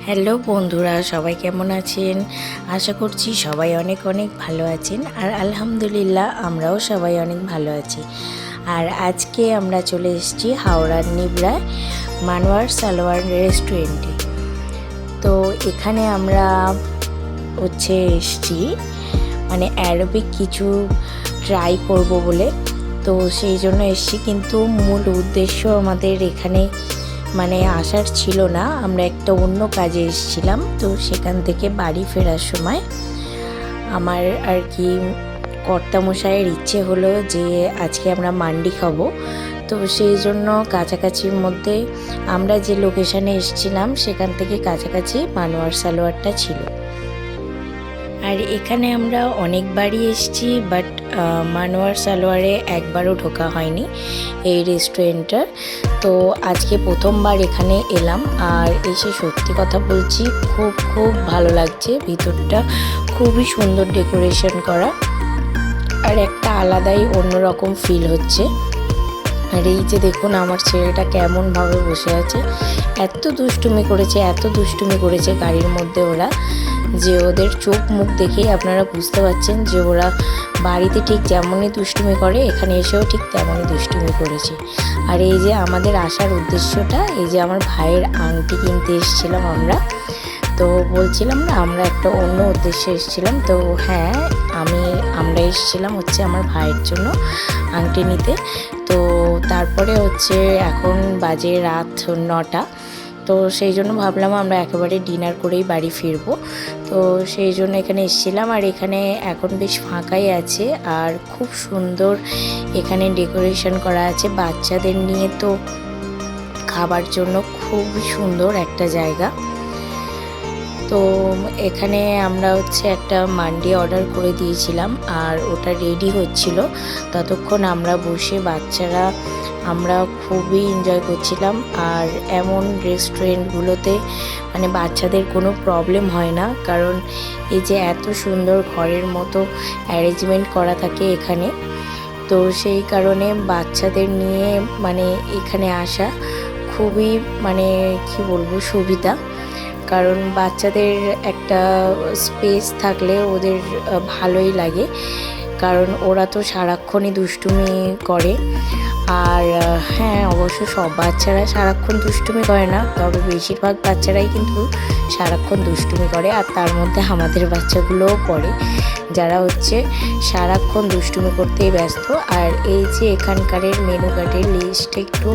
Hello বন্ধুরা, সবাই কেমন আছেন? আশা করছি সবাই অনেক অনেক ভালো আছেন। আর আলহামদুলিল্লাহ আমরাও সবাই অনেক ভালো আছি। আর আজকে আমরা চলে এসেছি হাওড়ার নিবড়ায় মানওয়ার সালোয়ার রেস্টুরেন্টে। তো এখানে আমরা এসেছি মানে অ্যারোবিক কিছু ট্রাই করব বলে। তো সেই জন্য এসেছি, কিন্তু মূল উদ্দেশ্য আমাদের এখানে আসার ছিল না। আমরা একটা অন্য কাজে এসেছিলাম। তো সেখান থেকে বাড়ি ফেরার সময় আমার আর কি কর্তামশাইয়ের ইচ্ছে হলো যে আজকে আমরা মান্ডি খাবো। তো সেই জন্য কাছাকাছির মধ্যে আমরা যে লোকেশানে এসেছিলাম সেখান থেকে কাছাকাছি মানওয়ার সালোয়ারটা ছিল। আর এখানে আমরা অনেকবারই এসেছি, বাট মানওয়ার সালোয়ারে একবারও ঢোকা হয়নি এই রেস্টুরেন্টটার। তো আজকে প্রথমবার এখানে এলাম, আর এসে সত্যি কথা বলছি খুব ভালো লাগছে। ভিতরটা খুবই সুন্দর ডেকোরেশন করা, আর একটা আলাদাই অন্যরকম ফিল হচ্ছে। আর এই যে দেখুন আমার ছেলেটা কেমনভাবে বসে আছে, এত দুষ্টুমি করেছে গাড়ির মধ্যে ওরা, যে ওদের চোখ মুখ দেখেই আপনারা বুঝতে পারছেন যে ওরা বাড়িতে ঠিক যেমনই দুষ্টুমি করে এখানে এসেও ঠিক তেমনই দুষ্টুমি করেছে। আর এই যে আমাদের আসার উদ্দেশ্যটা, এই যে আমার ভাইয়ের আংটি কিনতে এসেছিলাম আমরা। তো বলছিলাম না আমরা একটা অন্য উদ্দেশ্যে এসেছিলাম। তো হ্যাঁ, আমরা এসেছিলাম আমার ভাইয়ের জন্য আংটি নিতে। তো তারপরে এখন বাজে রাত 9টা। তো সেই জন্য ভাবলাম আমরা একেবারে ডিনার করেই বাড়ি ফিরবো। তো সেই জন্য এখানে এসেছিলাম। আর এখানে এখন বেশ ফাঁকাই আছে, আর খুব সুন্দর এখানে ডেকোরেশন করা আছে বাচ্চাদের নিয়ে। তো খাবার জন্য খুব সুন্দর একটা জায়গা। তো এখানে আমরা একটা মান্ডি অর্ডার করে দিয়েছিলাম, আর ওটা রেডি হচ্ছিল। ততক্ষণ আমরা বসে বাচ্চারা আমরা খুবই এনজয় করছিলাম। আর এমন রেস্টুরেন্টগুলোতে বাচ্চাদের কোনো প্রবলেম হয় না, কারণ এই যে এত সুন্দর ঘরের মতো অ্যারেঞ্জমেন্ট করা থাকে এখানে। তো সেই কারণে বাচ্চাদের নিয়ে এখানে আসা খুবই কি বলবো সুবিধা। কারণ বাচ্চাদের একটা স্পেস থাকলে ওদের ভালোই লাগে, কারণ ওরা তো সারাক্ষণই দুষ্টুমি করে। আর হ্যাঁ, অবশ্য সব বাচ্চারা সারাক্ষণ দুষ্টুমি করে না, তবে বেশিরভাগ বাচ্চারাই কিন্তু সারাক্ষণ দুষ্টুমি করে। আর তার মধ্যে আমাদের বাচ্চাগুলোও পড়ে, যারা সারাক্ষণ দুষ্টুমি করতেই ব্যস্ত। আর এই যে এখানকারের মেনু কার্ডের লিস্ট একটু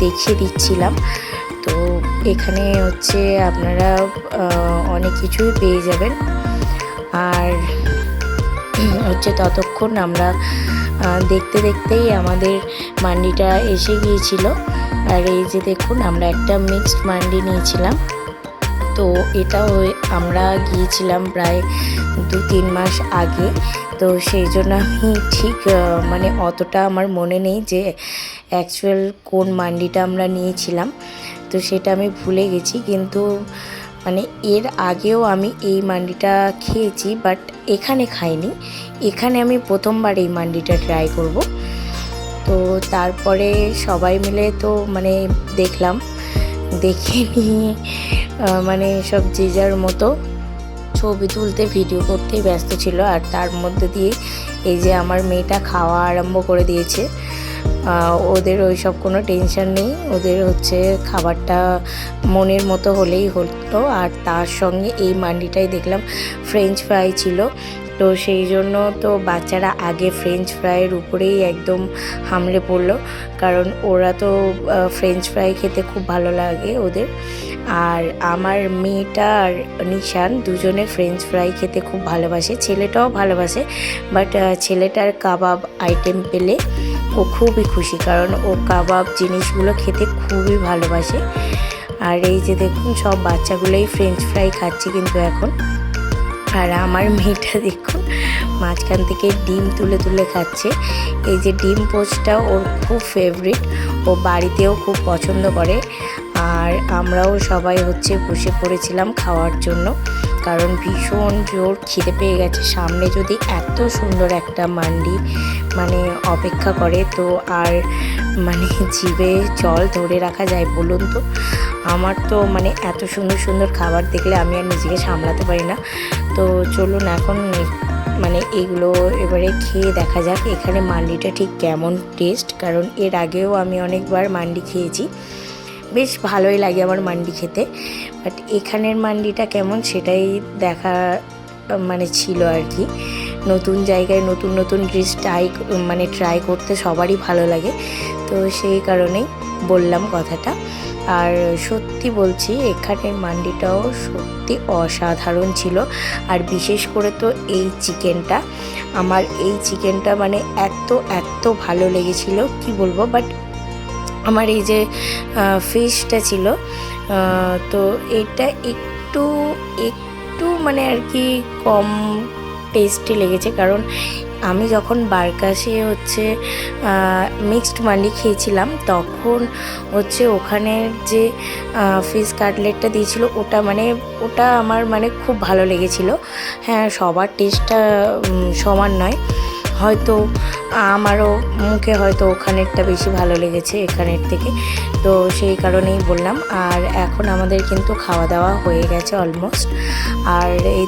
দেখিয়ে দিচ্ছিলাম। তো এখানে আপনারা অনেক কিছুই পেয়ে যাবেন। আর ততক্ষণ আমরা দেখতেই আমাদের মান্ডিটা এসে গিয়েছিল। আর এই যে দেখুন আমরা একটা মিক্সড মান্ডি নিয়েছিলাম। তো এটাও আমরা গিয়েছিলাম প্রায় 2-3 মাস আগে। তো সেই জন্য আমি ঠিক অতটা আমার মনে নেই যে অ্যাকচুয়াল কোন মান্ডিটা আমরা নিয়েছিলাম। তো সেটা আমি ভুলে গেছি, কিন্তু এর আগেও আমি এই মান্ডিটা খেয়েছি, বাট এখানে খাইনি। এখানে আমি প্রথমবার এই মান্ডিটা ট্রাই করব। তো তারপরে সবাই মিলে তো দেখলাম, দেখে নিয়ে সব যে যার মতো ছবি তুলতে ভিডিও করতেই ব্যস্ত ছিল। আর তার মধ্যে দিয়ে এই যে আমার মেয়েটা খাওয়া আরম্ভ করে দিয়েছে। ওদের ওইসব কোনো টেনশন নেই, ওদের খাবারটা মনের মতো হলেই হলো। আর তার সঙ্গে এই মান্ডিটাই দেখলাম ফ্রেঞ্চ ফ্রাই ছিল। তো সেই জন্য তো বাচ্চারা আগে ফ্রেঞ্চ ফ্রাইয়ের উপরেই একদম হামলে পড়লো, কারণ ওরা তো ফ্রেঞ্চ ফ্রাই খেতে খুব ভালো লাগে ওদের। আর আমার মেয়েটা আর নিশান দুজনে ফ্রেঞ্চ ফ্রাই খেতে খুব ভালোবাসে, ছেলেটাও ভালোবাসে। বাট ছেলেটার কাবাব আইটেম পেলে ও খুবই খুশি, কারণ ও কাবাব জিনিসগুলো খেতে খুবই ভালোবাসে। আর এই যে দেখুন সব বাচ্চাগুলোই ফ্রেঞ্চ ফ্রাই খাচ্ছে কিন্তু এখন। আর আমার মেয়েটা দেখুন মাঝখান থেকে ডিম তুলে খাচ্ছে। এই যে ডিম পোস্টটা ওর খুব ফেভারিট, ও বাড়িতেও খুব পছন্দ করে। আর আমরাও সবাই বসে পড়েছিলাম খাওয়ার জন্য, কারণ ভীষণ জোর খিদে পেয়ে গেছে। সামনে যদি এত সুন্দর একটা মান্ডি মানে অপেক্ষা করে তো আর মানে জিভে জল ধরে রাখা যায় বলুন তো? আমার তো মানে এত সুন্দর সুন্দর খাবার দেখলে আমি আর নিজেকে সামলাতে পারি না। তো চলুন এখন মানে এগুলো এবারে খেয়ে দেখা যাক এখানে মান্ডিটা ঠিক কেমন টেস্ট, কারণ এর আগেও আমি অনেকবার মান্ডি খেয়েছি, বেশ ভালোই লাগে আমার মান্ডি খেতে। বাট এখানের মান্ডিটা কেমন সেটাই দেখা মানে ছিল আর কি। নতুন জায়গায় নতুন নতুন ডিশ ট্রাই করতে সবারই ভালো লাগে, তো সেই কারণেই বললাম কথাটা। আর সত্যি বলছি এখানের মান্ডিটাও সত্যি অসাধারণ ছিল। আর বিশেষ করে তো এই চিকেনটা, আমার এই চিকেনটা মানে এত ভালো লেগেছিল কি বলবো। বাট আমার এই যে ফিশটা ছিল তো এটা একটু মানে আর কি কম টেস্টি লেগেছে, কারণ আমি যখন বারকাশে হচ্ছে মিক্সড মান্ডি খেয়েছিলাম তখন হচ্ছে ওখানের যে ফিশ কাটলেটটা দিয়েছিল ওটা আমার মানে খুব ভালো লেগেছিল। হ্যাঁ, সবার টেস্টটা সমান নয়, হয়তো আমারও মুখে হয়তো ওখানেরটা বেশি ভালো লেগেছে এখানের থেকে, তো সেই কারণেই বললাম। আর এখন আমাদের কিন্তু খাওয়া দাওয়া হয়ে গেছে অলমোস্ট। আর এই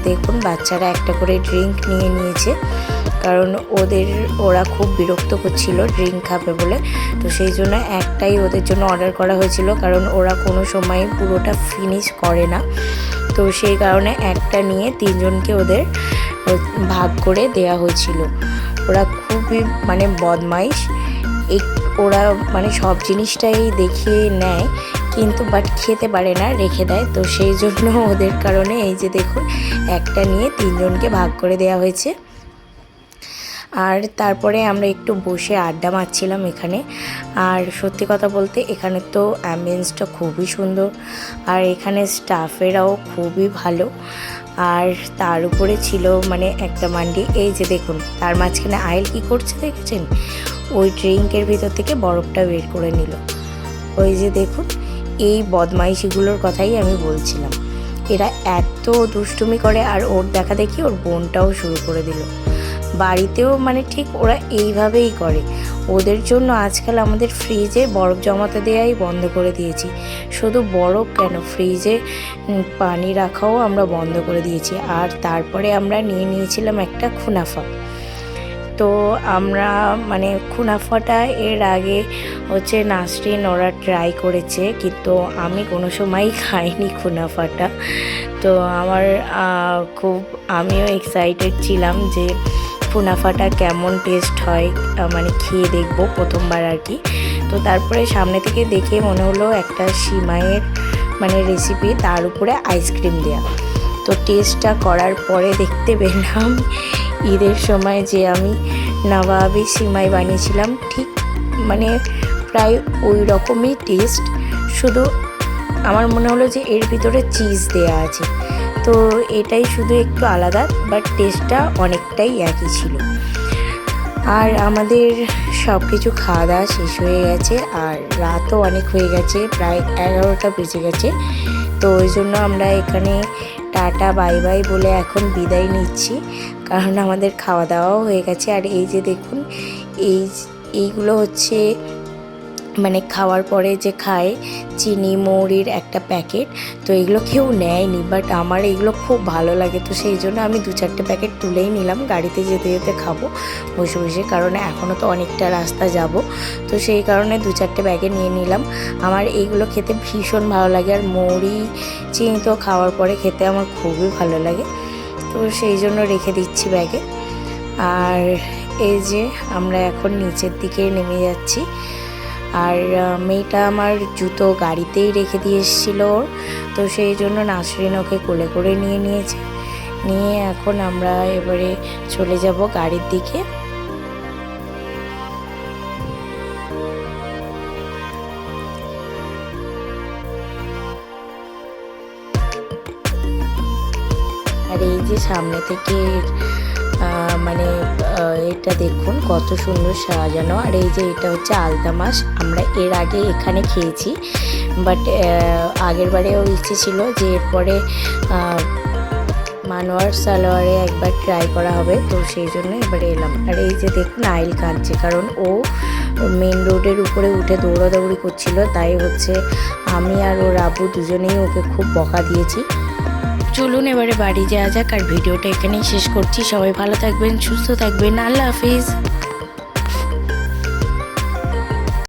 দেখুন বাচ্চারা একটা করে ড্রিঙ্ক নিয়ে নিয়েছে, কারণ ওরা খুব বিরক্ত করছিল ড্রিঙ্ক খাবে বলে, তো সেই জন্য একটাই ওদের জন্য অর্ডার করা হয়েছিল, কারণ ওরা কোনো সময় পুরোটা ফিনিশ করে না। তো সেই কারণে একটা নিয়ে তিনজনকে ওদের ভাগ করে দেয়া হয়েছিল। ওরা খুবই মানে বদমাইশ, ওরা মানে সব জিনিসটাই দেখিয়ে নেয় কিন্তু বাট খেতে পারে না, রেখে দেয়। তো সেই জন্য ওদের কারণে এই যে দেখুন একটা নিয়ে তিনজনকে ভাগ করে দেওয়া হয়েছে। আর তারপরে আমরা একটু বসে আড্ডা মারছিলাম এখানে। আর সত্যি কথা বলতে এখানে তো অ্যাম্বিয়েন্সটা খুবই সুন্দর, আর এখানে স্টাফেরাও খুবই ভালো। আর তার উপরে ছিল মানে একটা মান্ডি, এই যে দেখুন তার মাঝখানে আইল কী করছে দেখেছেন? ওই ড্রিঙ্কের ভিতর থেকে বরফটা বের করে নিল। ওই যে দেখুন, এই বদমাইশিগুলোর কথাই আমি বলছিলাম। এরা এত দুষ্টুমি করে, আর ওর দেখা দেখি ওর বোনটাও শুরু করে দিল। বাড়িতেও মানে ঠিক ওরা এইভাবেই করে। ওদের জন্য আজকাল আমাদের ফ্রিজে বরফ জমাতে দেওয়াই বন্ধ করে দিয়েছি। শুধু বরফ কেন, ফ্রিজে পানি রাখাও আমরা বন্ধ করে দিয়েছি। আর তারপরে আমরা নিয়েছিলাম একটা খুনাফা। তো আমরা মানে খুনাফাটা এর আগে হচ্ছে নাসরিন ওরা ট্রাই করেছে, কিন্তু আমি কোনো সময়ই খাইনি খুনাফাটা। তো আমিও এক্সাইটেড ছিলাম যে খুনাফাটা কেমন টেস্ট হয়, মানে খেয়ে দেখবো প্রথমবার আর কি। তো তারপরে সামনে থেকে দেখে মনে হলো একটা সিমাইয়ের মানে রেসিপি, তার উপরে আইসক্রিম দেওয়া। তো টেস্টটা করার পরে দেখতে পেলাম ঈদের সময় যে আমি নবাবি সিমাই বানিয়েছিলাম ঠিক মানে প্রায় ওই রকমই টেস্ট, শুধু আমার মনে হলো যে এর ভিতরে চিজ দেয়া আছে। তো এটাই শুধু একটু আলাদা, বাট টেস্টটা অনেকটাই একই ছিল। আর আমাদের সব কিছু খাওয়া দাওয়া শেষ হয়ে গেছে, আর রাতও অনেক হয়ে গেছে, প্রায় 11টা বেজে গেছে। তো ওই জন্য আমরা এখানে টাটা বাই বাই বলে এখন বিদায় নিচ্ছি, কারণ আমাদের খাওয়া দাওয়াও হয়ে গেছে। আর এই যে দেখুন এইগুলো হচ্ছে মানে খাওয়ার পরে যে খায় চিনি মৌরির একটা প্যাকেট। তো এগুলো কেউ নেয়নি, বাট আমার এগুলো খুব ভালো লাগে, তো সেই জন্য আমি 2-4টে প্যাকেট তুলেই নিলাম, গাড়িতে যেতে যেতে খাবো বসে বসে, কারণ এখনও তো অনেকটা রাস্তা যাব। তো সেই কারণে 2-4টে প্যাকেট নিয়ে নিলাম। আমার এইগুলো খেতে ভীষণ ভালো লাগে, আর মৌরি চিনি তো খাওয়ার পরে খেতে আমার খুবই ভালো লাগে, তো সেই জন্য রেখে দিচ্ছি ব্যাগে। আর এই যে আমরা এখন নিচের দিকে নেমে যাচ্ছি। আর মেয়েটা আমার জুতো গাড়িতেই রেখে দিয়ে এসেছিলো, তো সেই জন্য নাসরিন ওকে কোলে করে নিয়েছে। নিয়ে এখন আমরা এবারে চলে যাব গাড়ির দিকে। আর এই যে সামনে থেকে মানে এটা দেখুন কত সুন্দর সাজানো। আর এই যে এটা হচ্ছে আলতামাস, আমরা এর আগে এখানে খেয়েছি, বাট আগের বারেও ইচ্ছে ছিল যে এরপরে মানোয়ার সালোয়ারে একবার ট্রাই করা হবে, তো সেই জন্য এবারে এলাম। আর এই যে দেখুন আইল কাঁদছে, কারণ ও মেন রোডের উপরে উঠে দৌড়াদৌড়ি করছিল, তাই হচ্ছে আমি আর ওর আব্বু দুজনেই ওকে খুব বকা দিয়েছি। চলুন এবারে বাড়ি যাওয়া যাক, আর ভিডিওটা এখানেই শেষ করছি। সবাই ভালো থাকবেন, সুস্থ থাকবেন, আল্লাহ হাফিজ।